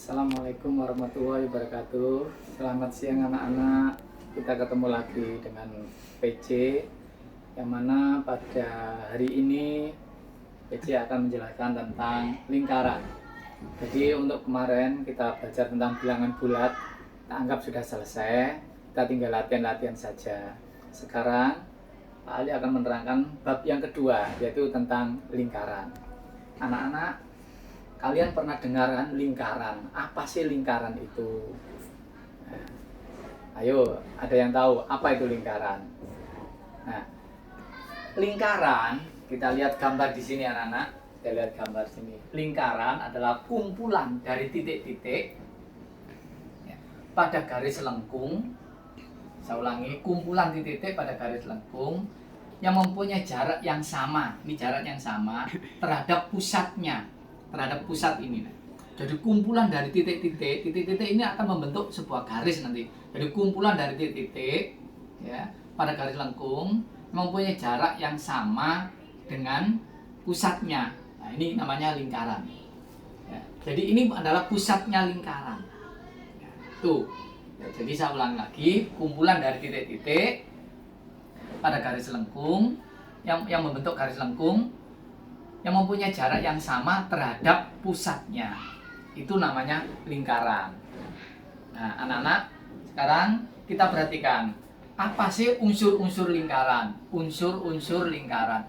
Assalamualaikum warahmatullahi wabarakatuh. Selamat siang anak-anak. Kita ketemu lagi dengan PC, yang mana pada hari ini PC akan menjelaskan tentang lingkaran. Jadi untuk kemarin kita belajar tentang bilangan bulat, kita anggap sudah selesai. Kita tinggal latihan-latihan saja. Sekarang Pak Ali akan menerangkan bab yang kedua, yaitu tentang lingkaran. Anak-anak, kalian pernah dengarkan lingkaran? Apa sih lingkaran itu? Nah, ayo, ada yang tahu apa itu lingkaran? Nah, lingkaran, kita lihat gambar di sini anak-anak. Kita lihat gambar sini. Lingkaran adalah kumpulan dari titik-titik pada garis lengkung. Saya ulangi, kumpulan titik-titik pada garis lengkung yang mempunyai jarak yang sama. Ini jarak yang sama terhadap pusatnya. Terhadap pusat ini. Jadi kumpulan dari titik-titik ini akan membentuk sebuah garis nanti. Jadi kumpulan dari titik-titik ya pada garis lengkung mempunyai jarak yang sama dengan pusatnya. Nah, ini namanya lingkaran. Ya, jadi ini adalah pusatnya lingkaran. Ya, tuh. Ya, jadi saya ulang lagi, kumpulan dari titik-titik pada garis lengkung yang membentuk garis lengkung yang mempunyai jarak yang sama terhadap pusatnya. Itu namanya lingkaran. Nah, anak-anak, sekarang kita perhatikan, apa sih unsur-unsur lingkaran? Unsur-unsur lingkaran.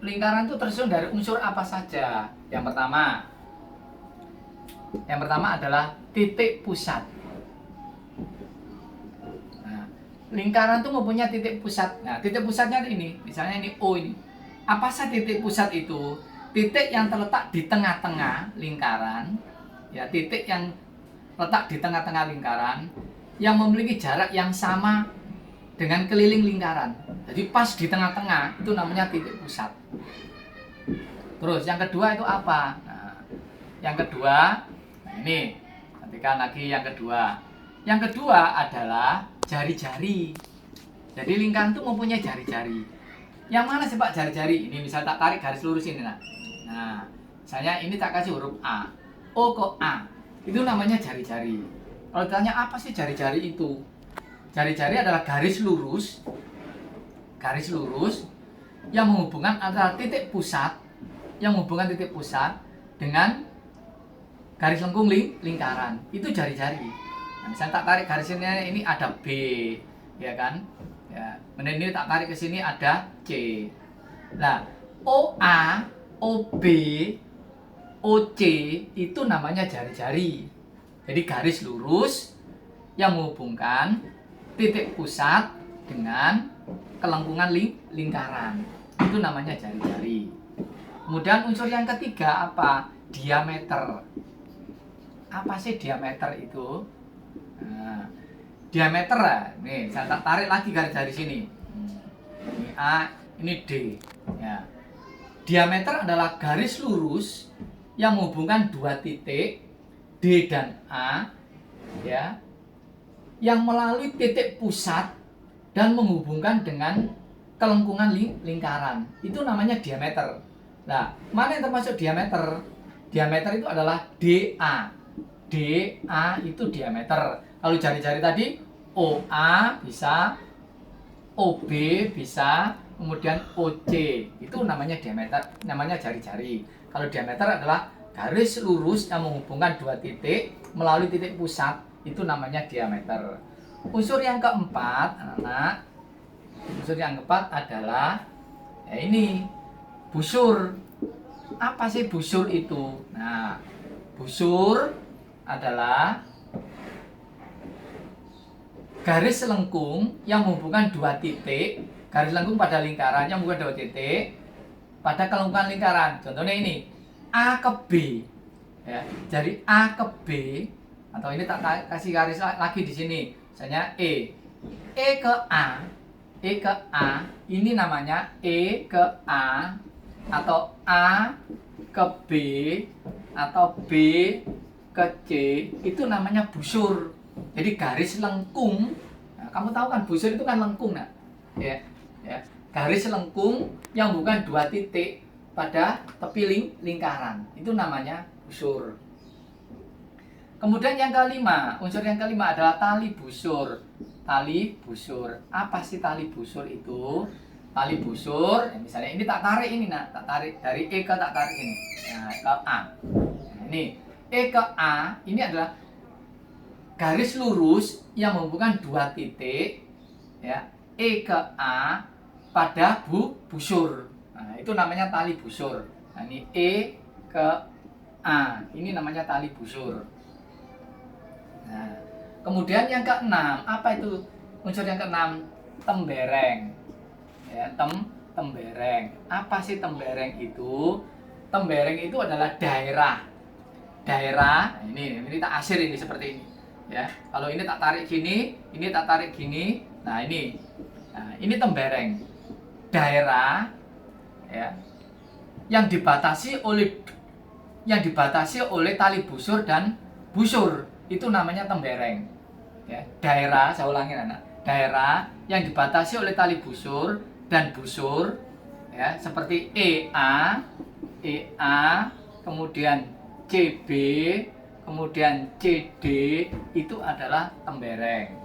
Lingkaran itu tersusun dari unsur apa saja? Yang pertama adalah titik pusat. Nah, lingkaran itu mempunyai titik pusat. Nah, titik pusatnya ini, misalnya ini O ini. Apa sih titik pusat itu? Titik yang terletak di tengah-tengah lingkaran, ya, titik yang letak di tengah-tengah lingkaran yang memiliki jarak yang sama dengan keliling lingkaran. Jadi pas di tengah-tengah itu namanya titik pusat. Terus yang kedua itu apa? Nah, yang kedua, nah ini, perhatikan lagi yang kedua. Yang kedua adalah jari-jari. Jadi lingkaran itu mempunyai jari-jari. Yang mana sih Pak jari-jari? Ini misal tak tarik garis lurus ini. Nah, misalnya ini tak kasih huruf A. O ke A. Itu namanya jari-jari. Kalau ditanya apa sih jari-jari itu? Jari-jari adalah garis lurus yang menghubungkan antara titik pusat, dengan garis lengkung lingkaran. Itu jari-jari. Nah, misalnya tak tarik garis ini ada B, ya kan? Ya, kemudian ini tak tarik ke sini ada C. Nah, OA, OB, OC itu namanya jari-jari. Jadi garis lurus yang menghubungkan titik pusat dengan kelengkungan lingkaran. Itu namanya jari-jari. Kemudian unsur yang ketiga apa? Diameter. Apa sih diameter itu? Nah, diameter nih, saya tak tarik lagi garis dari sini. Ini A, ini D. Ya. Diameter adalah garis lurus yang menghubungkan dua titik D dan A, ya, yang melalui titik pusat dan menghubungkan dengan kelengkungan lingkaran. Itu namanya diameter. Nah, mana yang termasuk diameter? Diameter itu adalah DA. DA itu diameter. Kalau jari-jari tadi OA bisa, OB bisa, kemudian OC. Itu namanya diameter, namanya jari-jari. Kalau diameter adalah garis lurus yang menghubungkan dua titik melalui titik pusat, itu namanya diameter. Unsur yang keempat, anak-anak, unsur yang keempat adalah ya ini, busur. Apa sih busur itu? Nah, busur adalah garis lengkung yang menghubungkan dua titik, garis lengkung pada lingkaran yang menghubungkan dua titik pada kelengkungan lingkaran. Contohnya ini, A ke B. Ya, jadi A ke B, atau ini tak kasih garis lagi di sini. Misalnya E. E ke A. E ke A, ini namanya E ke A, atau A ke B, atau B ke C, itu namanya busur. Jadi garis lengkung, nah, kamu tahu kan busur itu kan lengkung, nah, ya, garis lengkung yang bukan dua titik pada tepi lingkaran, itu namanya busur. Kemudian yang kelima, unsur yang kelima adalah tali busur. Tali busur. Apa sih tali busur itu? Tali busur, ya misalnya ini tak tarik ini nak, tak tarik dari E ke tak tarik ini. Nah, ke A. Nah, ini E ke A ini adalah garis lurus yang menghubungkan dua titik, ya, E ke A pada busur. Nah, itu namanya tali busur. Nah, ini E ke A, ini namanya tali busur. Nah, kemudian yang keenam, apa itu unsur yang keenam? Tembereng. Ya, tembereng. Apa sih tembereng itu? Tembereng itu adalah daerah. Daerah, ini tak asir ini seperti ini. Ya, kalau ini tak tarik gini, ini tak tarik gini. Nah, ini. Nah, ini tembereng. Daerah ya yang dibatasi oleh tali busur dan busur. Itu namanya tembereng. Ya, daerah, saya ulangi anak. Daerah yang dibatasi oleh tali busur dan busur, ya, seperti EA, kemudian CB, kemudian CD, itu adalah tembereng.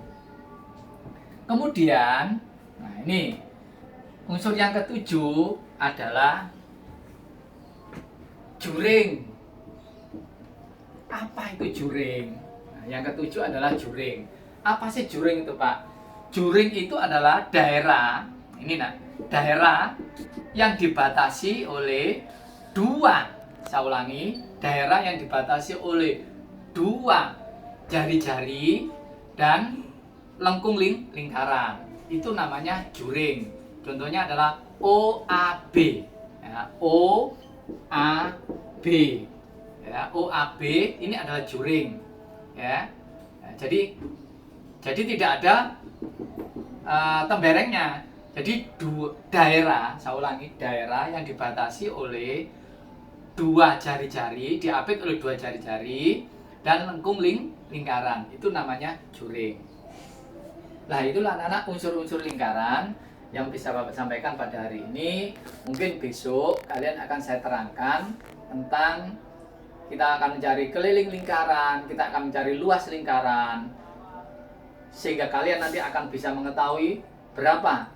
Kemudian, nah ini unsur yang ketujuh adalah juring. Apa itu juring? Nah, yang ketujuh adalah juring. Apa sih juring itu, Pak? Juring itu adalah daerah, ini nak, daerah yang dibatasi oleh dua, saya ulangi, daerah yang dibatasi oleh dua jari-jari dan lengkung lingkaran. Itu namanya juring. Contohnya adalah OAB. Ya, OAB. Ya, OAB ini adalah juring. Ya. Nah, jadi tidak ada temberengnya. Jadi daerah, saya ulangi, daerah yang dibatasi oleh dua jari-jari, diapit oleh dua jari-jari dan lengkung lingkaran. Itu namanya juring. Nah, itulah anak-anak unsur-unsur lingkaran yang bisa Bapak sampaikan pada hari ini. Mungkin besok kalian akan saya terangkan tentang kita akan mencari keliling lingkaran, kita akan mencari luas lingkaran, sehingga kalian nanti akan bisa mengetahui berapa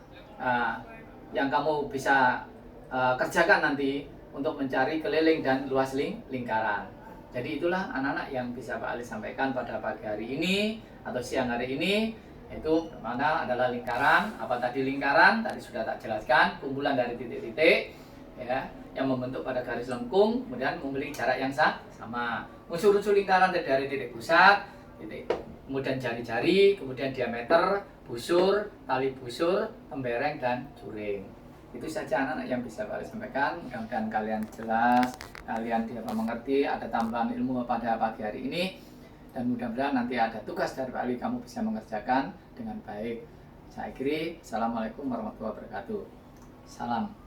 yang kamu bisa kerjakan nanti untuk mencari keliling dan luas lingkaran. Jadi itulah anak-anak yang bisa Pak Ali sampaikan pada pagi hari ini atau siang hari ini. Itu mana adalah lingkaran. Apa tadi lingkaran? Tadi sudah tak jelaskan, kumpulan dari titik-titik ya yang membentuk pada garis lengkung, kemudian memiliki jarak yang sama. Unsur-unsur lingkaran dari titik pusat, titik, kemudian jari-jari, kemudian diameter, busur, tali busur, tembereng dan juring. Itu saja anak-anak yang bisa Pak Ali sampaikan. Mudah-mudahan kalian jelas, kalian dapat mengerti, ada tambahan ilmu pada pagi hari ini. Dan mudah-mudahan nanti ada tugas dari Pak Ali, kamu bisa mengerjakan dengan baik. Saya akhiri. Assalamualaikum warahmatullahi wabarakatuh. Salam.